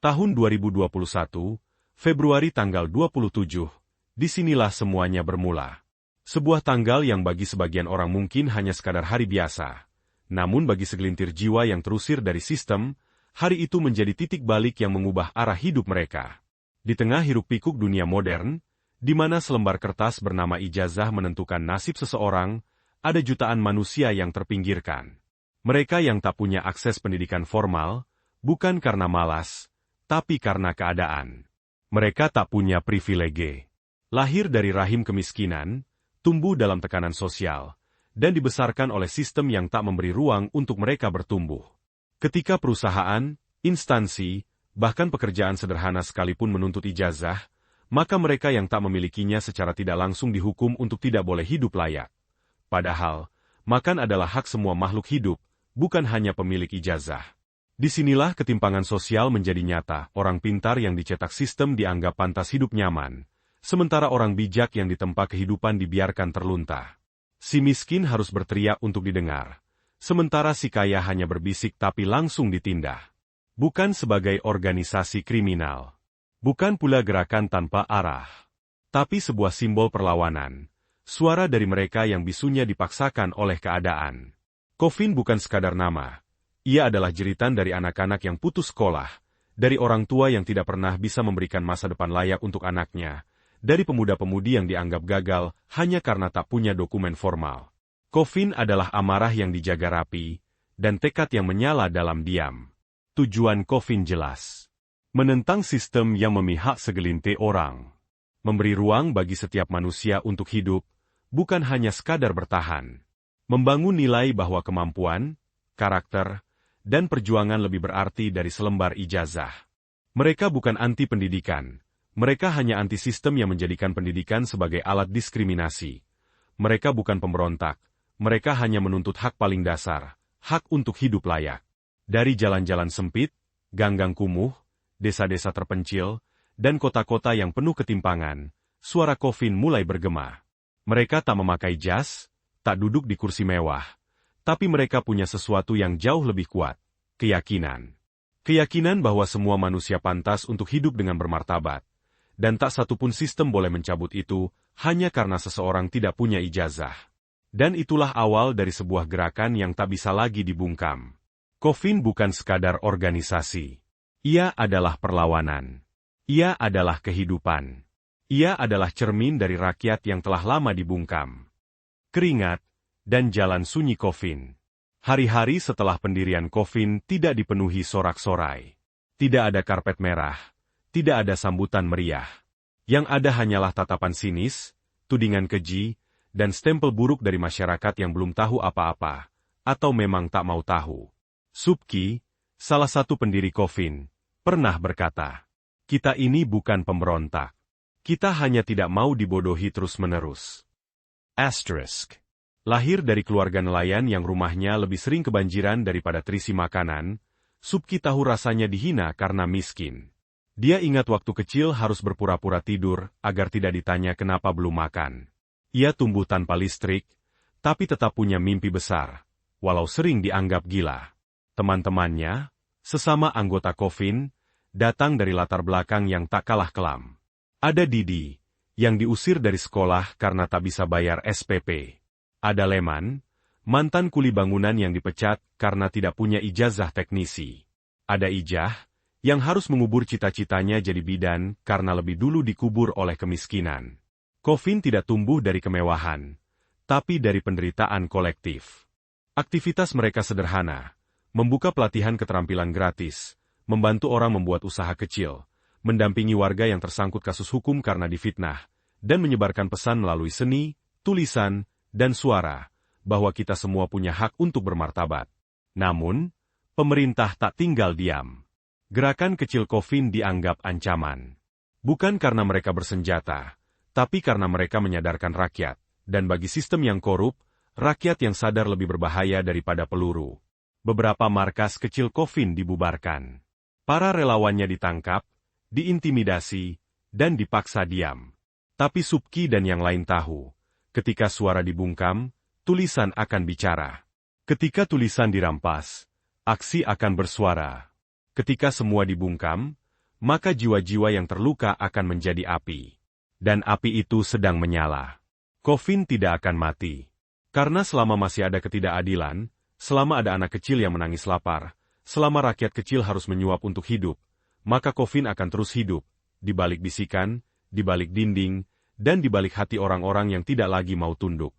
Tahun 2021, Februari tanggal 27, disinilah semuanya bermula. Sebuah tanggal yang bagi sebagian orang mungkin hanya sekadar hari biasa. Namun bagi segelintir jiwa yang terusir dari sistem, hari itu menjadi titik balik yang mengubah arah hidup mereka. Di tengah hiruk-pikuk dunia modern, di mana selembar kertas bernama ijazah menentukan nasib seseorang, ada jutaan manusia yang terpinggirkan. Mereka yang tak punya akses pendidikan formal, bukan karena malas, tapi karena keadaan. Mereka tak punya privilege. Lahir dari rahim kemiskinan, tumbuh dalam tekanan sosial, dan dibesarkan oleh sistem yang tak memberi ruang untuk mereka bertumbuh. Ketika perusahaan, instansi, bahkan pekerjaan sederhana sekalipun menuntut ijazah, maka mereka yang tak memilikinya secara tidak langsung dihukum untuk tidak boleh hidup layak. Padahal, makan adalah hak semua makhluk hidup, bukan hanya pemilik ijazah. Disinilah ketimpangan sosial menjadi nyata, orang pintar yang dicetak sistem dianggap pantas hidup nyaman, sementara orang bijak yang ditempa kehidupan dibiarkan terlunta. Si miskin harus berteriak untuk didengar, sementara si kaya hanya berbisik tapi langsung ditindak. Bukan sebagai organisasi kriminal. Bukan pula gerakan tanpa arah. Tapi sebuah simbol perlawanan. Suara dari mereka yang bisunya dipaksakan oleh keadaan. Coffin bukan sekadar nama. Ia adalah jeritan dari anak-anak yang putus sekolah, dari orang tua yang tidak pernah bisa memberikan masa depan layak untuk anaknya, dari pemuda-pemudi yang dianggap gagal hanya karena tak punya dokumen formal. Coffin adalah amarah yang dijaga rapi, dan tekad yang menyala dalam diam. Tujuan Coffin jelas. Menentang sistem yang memihak segelintir orang. Memberi ruang bagi setiap manusia untuk hidup, bukan hanya sekadar bertahan. Membangun nilai bahwa kemampuan, karakter, dan perjuangan lebih berarti dari selembar ijazah. Mereka bukan anti pendidikan. Mereka hanya anti sistem yang menjadikan pendidikan sebagai alat diskriminasi. Mereka bukan pemberontak. Mereka hanya menuntut hak paling dasar, hak untuk hidup layak. Dari jalan-jalan sempit, gang-gang kumuh, desa-desa terpencil, dan kota-kota yang penuh ketimpangan, suara Coffin mulai bergema. Mereka tak memakai jas, tak duduk di kursi mewah. Tapi mereka punya sesuatu yang jauh lebih kuat, keyakinan. Keyakinan bahwa semua manusia pantas untuk hidup dengan bermartabat. Dan tak satupun sistem boleh mencabut itu, hanya karena seseorang tidak punya ijazah. Dan itulah awal dari sebuah gerakan yang tak bisa lagi dibungkam. Coffin bukan sekadar organisasi. Ia adalah perlawanan. Ia adalah kehidupan. Ia adalah cermin dari rakyat yang telah lama dibungkam. Keringat, dan jalan sunyi Coffin. Hari-hari setelah pendirian Coffin tidak dipenuhi sorak-sorai. Tidak ada karpet merah, tidak ada sambutan meriah. Yang ada hanyalah tatapan sinis, tudingan keji, dan stempel buruk dari masyarakat yang belum tahu apa-apa, atau memang tak mau tahu. Subki, salah satu pendiri Coffin, pernah berkata, "Kita ini bukan pemberontak. Kita hanya tidak mau dibodohi terus-menerus." Asterisk. Lahir dari keluarga nelayan yang rumahnya lebih sering kebanjiran daripada terisi makanan, Subki tahu rasanya dihina karena miskin. Dia ingat waktu kecil harus berpura-pura tidur agar tidak ditanya kenapa belum makan. Ia tumbuh tanpa listrik, tapi tetap punya mimpi besar, walau sering dianggap gila. Teman-temannya, sesama anggota Coffin, datang dari latar belakang yang tak kalah kelam. Ada Didi, yang diusir dari sekolah karena tak bisa bayar SPP. Ada Leman, mantan kuli bangunan yang dipecat karena tidak punya ijazah teknisi. Ada Ijah, yang harus mengubur cita-citanya jadi bidan karena lebih dulu dikubur oleh kemiskinan. Coffin tidak tumbuh dari kemewahan, tapi dari penderitaan kolektif. Aktivitas mereka sederhana, membuka pelatihan keterampilan gratis, membantu orang membuat usaha kecil, mendampingi warga yang tersangkut kasus hukum karena difitnah, dan menyebarkan pesan melalui seni, tulisan, dan suara, bahwa kita semua punya hak untuk bermartabat. Namun, pemerintah tak tinggal diam. Gerakan kecil Coffin dianggap ancaman. Bukan karena mereka bersenjata, tapi karena mereka menyadarkan rakyat, dan bagi sistem yang korup, rakyat yang sadar lebih berbahaya daripada peluru. Beberapa markas kecil Coffin dibubarkan. Para relawannya ditangkap, diintimidasi, dan dipaksa diam. Tapi Subki dan yang lain tahu, ketika suara dibungkam, tulisan akan bicara. Ketika tulisan dirampas, aksi akan bersuara. Ketika semua dibungkam, maka jiwa-jiwa yang terluka akan menjadi api. Dan api itu sedang menyala. Coffin tidak akan mati. Karena selama masih ada ketidakadilan, selama ada anak kecil yang menangis lapar, selama rakyat kecil harus menyuap untuk hidup, maka Coffin akan terus hidup, di balik bisikan, di balik dinding, dan di balik hati orang-orang yang tidak lagi mau tunduk.